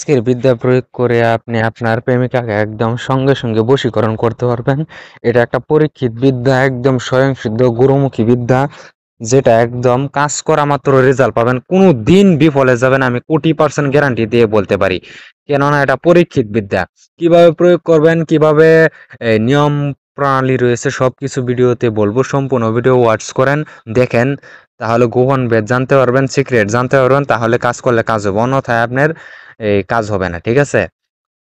আজকের বিদ্যা প্রয়োগ করে আপনি আপনার প্রেমিকাকে একদম সঙ্গে সঙ্গে বশীকরণ করতে পারবেন। এটা একটা পরীক্ষিত বিদ্যা, একদম স্বয়ংসিদ্ধ গুরুমুখী বিদ্যা, যেটা একদম কাজ করা মাত্র রেজাল্ট পাবেন। কোনো দিন বিফলে যাবেন আমি কোটি% গ্যারান্টি দিয়ে বলতে পারি, কেননা এটা পরীক্ষিত বিদ্যা। কিভাবে প্রয়োগ করবেন, কিভাবে নিয়ম প্রণালী রয়েছে, সবকিছু ভিডিওতে বলবো। সম্পূর্ণ ভিডিও ওয়াচ করেন, দেখেন, তাহলে গোপন ভেদ জানতে পারবেন, সিক্রেট জানতে পারবেন, তাহলে কাজ করলে কাজ হবে, অন্যথায় আপনার এই কাজ হবে না। ঠিক আছে?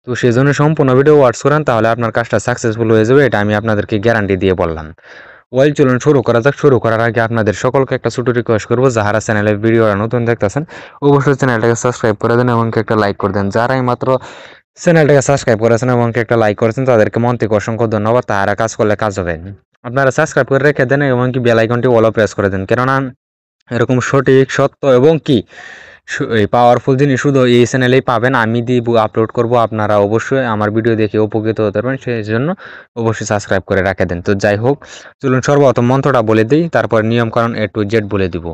তো সেই জন্য সম্পূর্ণ ভিডিও ওয়াচ করেন, তাহলে আপনার কাজটা সাকসেসফুল হয়ে যাবে, এটা আমি আপনাদেরকে গ্যারান্টি দিয়ে বললাম। ওয়েল, চলুন শুরু করা যাক। শুরু করার আগে আপনাদের সকলকে একটা ছোট রিকোয়েস্ট করবো, যারা চ্যানেলে ভিডিওটা নতুন দেখতেছেন অবশ্যই চ্যানেলটাকে সাবস্ক্রাইব করে দেন এবং একটা লাইক করে দেন। যারা এই মাত্র চ্যানেলটাকে সাবস্ক্রাইব করেছেন এবং একটা লাইক করেছেন তাদেরকে মন থেকে অসংখ্য ধন্যবাদ। তারা কাজ করলে কাজ হবে। আপনারা সাবস্ক্রাইব করে রেখে দেন এবং কি বেল আইকনটি অল প্রেস করে দেন, কেননা এরকম সঠিক, সত্য এবং কি এই পাওয়ারফুল জিনিস শুধু এই চ্যানেলেই পাবেন। আমি দিব, আপলোড করব, আপনারা অবশ্যই আমার ভিডিও দেখে উপকৃত হতে পারবেন, সেই জন্য অবশ্যই সাবস্ক্রাইব করে রাখে দেন। তো যাই হোক, চলুন সর্বপ্রথম মন্ত্রটা বলে দিই, তারপর নিয়মকানুন A to Z বলে দিব।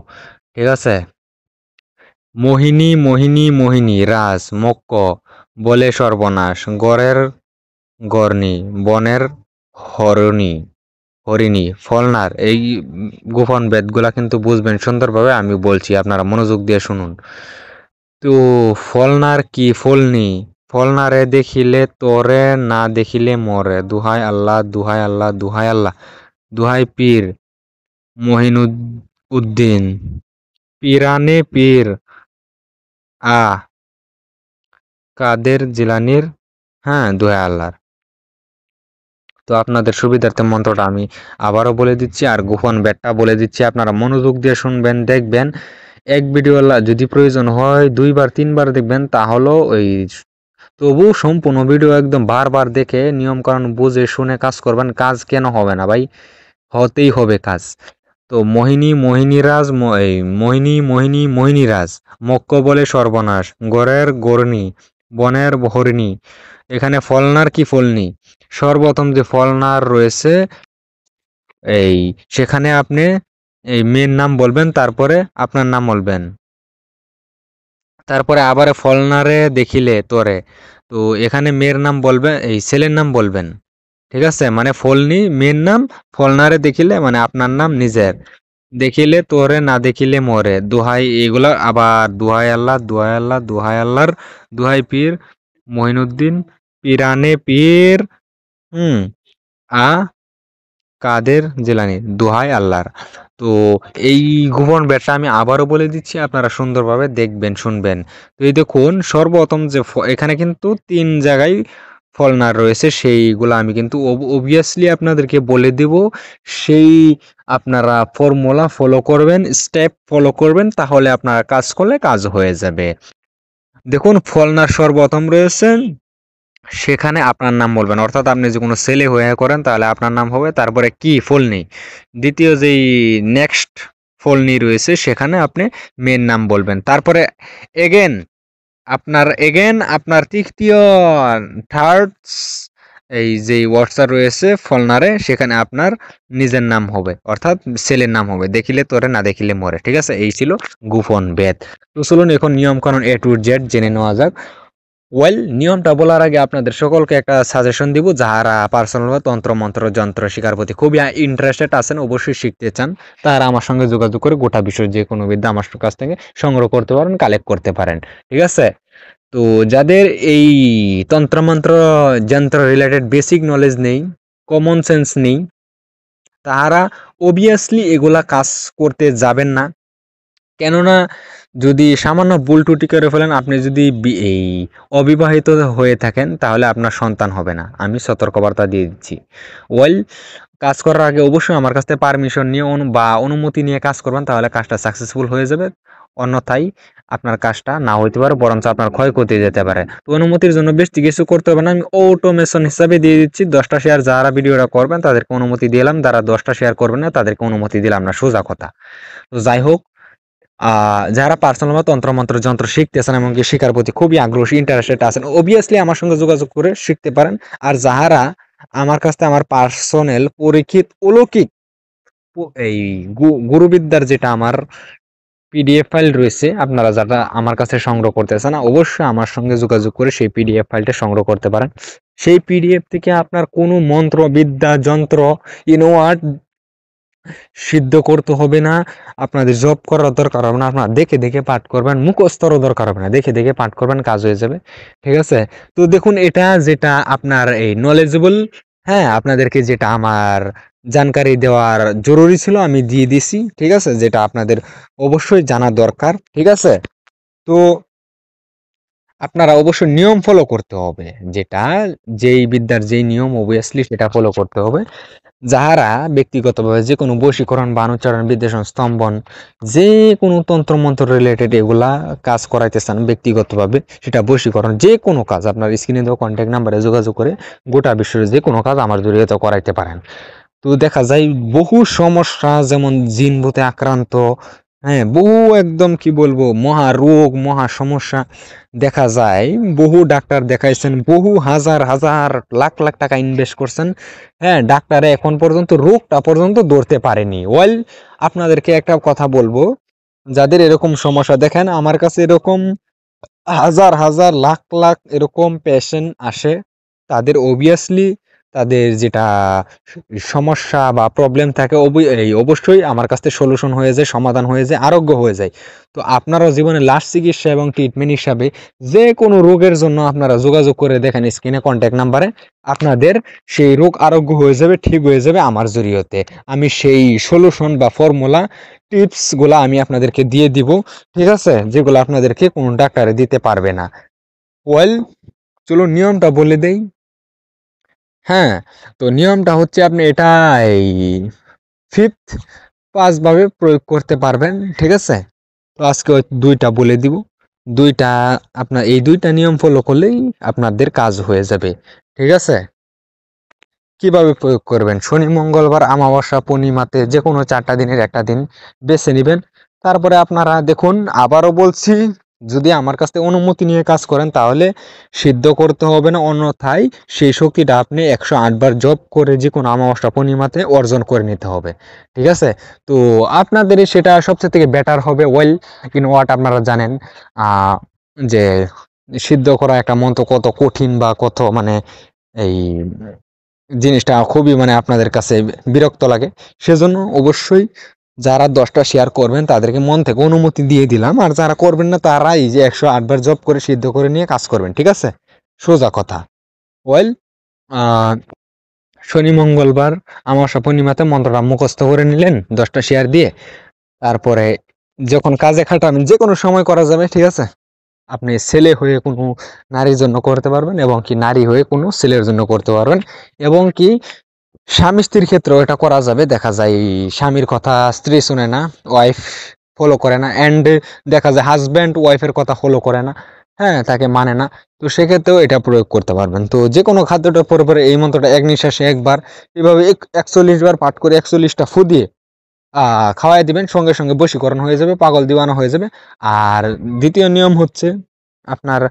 ঠিক আছে? মোহিনী মোহিনী মোহিনী রাজ মক্ক বলে সর্বনাশ, গড়ের গর্ণী বনের হরণী হরিণী ফলনার। এই গোপন বেদগুলা কিন্তু বুঝবেন সুন্দরভাবে, আমি বলছি, আপনারা মনোযোগ দিয়ে শুনুন। তো ফলনার কি ফলনি, ফলনারে দেখিলে তোরে, না দেখিলে মরে, দুহাই আল্লাহ, দুহাই আল্লাহ, দুহাই আল্লাহ, দুহাই পীর উদ্দিন, পীরানে পীর আ কাদের জিলানির, হ্যাঁ, দুহাই আল্লাহর। তো আপনাদের সুবিধার্থে মন্ত্রটা আমি আবারও বলে দিচ্ছি, আর গোপন বেদটা বলে দিচ্ছি, আপনারা মনোযোগ দিয়ে শুনবেন, দেখবেন। এক ভিডিও যদি প্রয়োজন হয় 2বার 3বার দেখবেন, তাহলেও ওই তবু সম্পূর্ণ ভিডিও একদম বারবার দেখে নিয়ম কানুন বুঝে শুনে কাজ করবেন। কাজ কেন হবে না ভাই? হতেই হবে কাজ। তো মোহিনী মোহিনীরাজ, এই মোহিনী মোহিনী মোহিনীরাজ মক্ক বলে সর্বনাশ, গড়ের গরনি বনের হরিণী। এখানে ফলনার কি ফলনি, সর্বপ্রথম যে ফলনার রয়েছে, এই সেখানে আপনি এই মেয়ের নাম বলবেন, তারপরে আপনার নাম বলবেন, তারপরে আবার ফলনারে দেখিলে তোরে। তো এখানে মেয়ের নাম বলবেন, এই ছেলের নাম বলবেন। ঠিক আছে? মানে ফলনি মেয়ের নাম, ফলনারে দেখিলে মানে আপনার নাম নিজের, দেখিলে তোরে, না দেখিলে মরে, দোহাই, এগুলা আবার দোহাই আল্লাহ, দোহাই আল্লাহ, দোহাই আল্লাহর, দোহাই পীর মঈনুদ্দিন, পীরানে পীর, হুম, আ কাদের জিলানী, দোহাই আল্লাহর। তো এই গোপন ব্যাটটা আমি আবারও বলে দিচ্ছি, আপনারা সুন্দরভাবে দেখবেন, শুনবেন। তো এই দেখুন, সর্বপ্রথম যে এখানে কিন্তু 3 জায়গায় ফলনার রয়েছে, সেইগুলো আমি কিন্তু অবভিয়াসলি আপনাদেরকে বলে দেব। সেই আপনারা ফর্মুলা ফলো করবেন, স্টেপ ফলো করবেন, তাহলে আপনারা কাজ করলে কাজ হয়ে যাবে। দেখুন, ফলনার সর্বপ্রথম রয়েছে, সেখানে আপনার নাম বলবেন, অর্থাৎ আপনি যে কোনো ছেলে হয়ে করেন তাহলে আপনার নাম হবে। তারপরে কি ফলনি, দ্বিতীয় যেই নেক্সট ফলনি রয়েছে সেখানে আপনি মেয়ের নাম বলবেন। তারপরে এগেন আপনার তৃতীয়, থার্ড, এই যে ওয়ার্ডসটা রয়েছে ফলনারে, সেখানে আপনার নিজের নাম হবে, অর্থাৎ ছেলের নাম হবে, দেখিলে তোরে, না দেখিলে মরে। ঠিক আছে? এই ছিল গোপন বেদ। তো চলুন এখন নিয়ম কানুন A to Z জেনে নেওয়া যাক। ওয়েল, নিয়মটা বলার আগে আপনাদের সকলকে একটা সাজেশন দিব, যারা পার্সোনাল বা তন্ত্র মন্ত্র যন্ত্র শিকার প্রতি খুবই ইন্টারেস্টেড আছেন, অবশ্যই শিখতে চান, তারা আমার সঙ্গে যোগাযোগ করে গোটা বিষয়ের যে কোনো বিদ্যা আমার কাছ থেকে সংগ্রহ করতে পারেন, কালেক্ট করতে পারেন। ঠিক আছে? তো যাদের এই তন্ত্রমন্ত্র যন্ত্র রিলেটেড বেসিক নলেজ নেই, কমন সেন্স নেই, তারা অবভিয়াসলি এগুলা কাজ করতে যাবেন না। কেননা যদি সামান্য ভুল ত্রুটি করে ফেলেন, আপনি যদি এই অবিবাহিত হয়ে থাকেন, তাহলে আপনার সন্তান হবে না, আমি সতর্কবার্তা দিয়ে দিচ্ছি। ওয়েল, কাজ করার আগে অবশ্যই আমার কাছ থেকে পারমিশন নিয়ে বা অনুমতি নিয়ে কাজ করবেন, তাহলে কাজটা সাকসেসফুল হয়ে যাবে। অন্যথায় আপনার কাজটা না হইতে পারে, বরঞ্চ আপনার ক্ষয়ক্ষতি যেতে পারে। তো অনুমতির জন্য বেশি কিছু করতে হবে না, আমি অটোমেশন হিসাবে দিয়ে দিচ্ছি। 10টা শেয়ার যারা ভিডিওটা করবেন তাদেরকে অনুমতি দিলাম, যারা 10টা শেয়ার করবেন না তাদেরকে অনুমতি দিলাম না, সোজা কথা। তো যাই হোক, যারা পার্সোনাল বা তন্ত্রমন্ত্র যন্ত্র শিখতেছেন এবং কি শিখার প্রতি খুবই আগ্রহী, ইন্টারেস্টেড আছেন, অবভিয়াসলি আমার সঙ্গে যোগাযোগ করে শিখতে পারেন। আর যারা আমার কাছ থেকে আমার পার্সোনাল পরীক্ষিত অলৌকিক এই গুরুবিদ্যার যেটা আমার পিডিএফ ফাইল রয়েছে, আপনারা যারা আমার কাছে সংগ্রহ করতেছেন অবশ্যই আমার সঙ্গে যোগাযোগ করে সেই পিডিএফ ফাইলটা সংগ্রহ করতে পারেন। সেই পিডিএফ থেকে আপনার কোনো মন্ত্র বিদ্যা যন্ত্র ইনওয়ার্ড সিদ্ধ করতে হবে না, আপনাদের জব করার দরকার হবে না, আপনারা দেখে দেখে পাঠ করবেন, মুখস্থরও দরকার হবে না, দেখে দেখে পাঠ করবেন, কাজ হয়ে যাবে। ঠিক আছে, তো দেখুন এটা যেটা আপনার এই নলেজেবল, হ্যাঁ আপনাদেরকে যেটা আমার জানকারি দেওয়ার জরুরি ছিল আমি দিয়ে দিছি। ঠিক আছে, যেটা আপনাদের অবশ্যই জানা দরকার। ঠিক আছে, তো আপনারা অবশ্যই নিয়ম ফলো করতে হবে, যেটা যেই বিদ্যার যেই নিয়ম অবভিয়াসলি সেটা ফলো করতে হবে। যাহারা ব্যক্তিগতভাবে যে কোনো বশীকরণ বা অনুচ্চারণ বিদ্বেষণ স্তম্ভন যে কোনো তন্ত্রমন্ত্র রিলেটেড এগুলা কাজ করাইতে চান ব্যক্তিগতভাবে, সেটা বশীকরণ যে কোনো কাজ আপনার স্ক্রিনে দেওয়া কন্ট্যাক্ট নাম্বারে যোগাযোগ করে গোটা বিশ্বের যে কোনো কাজ আমার জড়িয়ে করাইতে পারেন। তো দেখা যায় বহু সমস্যা, যেমন জিন ভূতে আক্রান্ত, হ্যাঁ বহু একদম কি বলবো মহা রোগ মহা সমস্যা দেখা যায়, বহু ডাক্তার দেখাইছেন, বহু হাজার হাজার লাখ লাখ টাকা ইনভেস্ট করছেন, হ্যাঁ ডাক্তারে এখন পর্যন্ত রোগটা পর্যন্ত ধরতে পারেনি। ওয়েল, আপনাদেরকে একটা কথা বলবো, যাদের এরকম সমস্যা দেখেন আমার কাছে এরকম হাজার হাজার লাখ লাখ এরকম পেশেন্ট আসে, তাদের অবভিয়াসলি তাদের যেটা সমস্যা বা প্রবলেম থাকে অবশ্যই আমার কাছে সলিউশন হয়ে যায়, সমাধান হয়ে যায়, আরোগ্য হয়ে যায়। তো আপনারাও জীবনে লাস্ট চিকিৎসা এবং ট্রিটমেন্ট হিসাবে যে কোনো রোগের জন্য আপনারা যোগাযোগ করে দেখেন স্ক্রিনে কন্ট্যাক্ট নাম্বারে, আপনাদের সেই রোগ আরোগ্য হয়ে যাবে, ঠিক হয়ে যাবে আমার জরিয়তে। আমি সেই সলিউশন বা ফর্মুলা টিপস গুলা আমি আপনাদেরকে দিয়ে দিব। ঠিক আছে, যেগুলো আপনাদেরকে কোনো ডাক্তারে দিতে পারবে না। ওয়েল, চলো নিয়মটা বলে দেই। হ্যাঁ, তো নিয়মটা হচ্ছে আপনি এটা এই ফিফথ পাঁচভাবে প্রয়োগ করতে পারবেন। ঠিক আছে, তো আজকে ওই দুইটা বলে দিব, দুইটা আপনার এই দুইটা নিয়ম ফলো করলেই আপনাদের কাজ হয়ে যাবে। ঠিক আছে, কিভাবে প্রয়োগ করবেন? শনি মঙ্গলবার অমাবস্যা পূর্ণিমাতে যে কোনো 4টা দিনের একটা দিন বেছে নেবেন। তারপরে আপনারা দেখুন, আবারও বলছি, যদি আমার কাছ থেকে অনুমতি নিয়ে কাজ করেন তাহলে সিদ্ধ করতে হবে না, অন্যথায় সেই শক্তিটা আপনি 108 বার জপ করে যে কোনো অমাবস্যা পূর্ণিমাতে অর্জন করে নিতে হবে। ঠিক আছে, তো আপনাদের সেটা সবচেয়ে থেকে বেটার হবে। ওয়েল ইন ওয়াট আপনারা জানেন যে সিদ্ধ করা একটা মন্ত্র কত কঠিন বা কত মানে এই জিনিসটা খুবই মানে আপনাদের কাছে বিরক্ত লাগে। সেজন্য অবশ্যই যারা 10টা শেয়ার করবেন তাদেরকে মন থেকে অনুমতি দিয়ে দিলাম, আর যারা করবেন না তারা এই যে 108 বার জব করে সিদ্ধ করে নিয়ে কাজ করবেন। ঠিক আছে, সোজা কথা। ওয়েল, শনি মঙ্গলবার আমাবস্যা পূর্ণিমাতে মন্ত্রটা মুখস্থ করে নিলেন 10টা শেয়ার দিয়ে, তারপরে যখন কাজে খাটাবেন যে কোনো সময় করা যাবে। ঠিক আছে, আপনি ছেলে হয়ে কোনো নারীর জন্য করতে পারবেন, এবং কি নারী হয়ে কোনো ছেলের জন্য করতে পারবেন, এবং কি স্বামী স্ত্রীর ক্ষেত্রেও এটা করা যাবে। দেখা যায় স্বামীর কথা স্ত্রী শুনে না, ওয়াইফ ফলো করে না, অ্যান্ড দেখা যায় হাজব্যান্ড ওয়াইফের কথা ফলো করে না, হ্যাঁ তাকে মানে না, তো সেক্ষেত্রেও এটা প্রয়োগ করতে পারবেন। তো যে কোনো খাদ্যটা পরে পরে এই মন্ত্রটা এক নিঃশ্বাসে একবার এভাবে 41 বার পাঠ করে 41টা ফু দিয়ে খাওয়াই দিবেন, সঙ্গে সঙ্গে বশীকরণ হয়ে যাবে, পাগল দিওয়ানা হয়ে যাবে। আর দ্বিতীয় নিয়ম হচ্ছে আপনার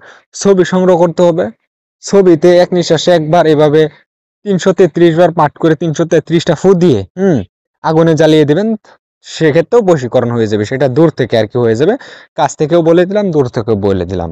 ছবি সংগ্রহ করতে হবে, ছবিতে এক নিঃশ্বাসে একবার এভাবে 333 বার পাঠ করে 333টা ফু দিয়ে আগুনে জ্বালিয়ে দেবেন, সেক্ষেত্রেও বশীকরণ হয়ে যাবে। সেটা দূর থেকে আর কি হয়ে যাবে, কাছ থেকেও বলে দিলাম, দূর থেকেও বলে দিলাম।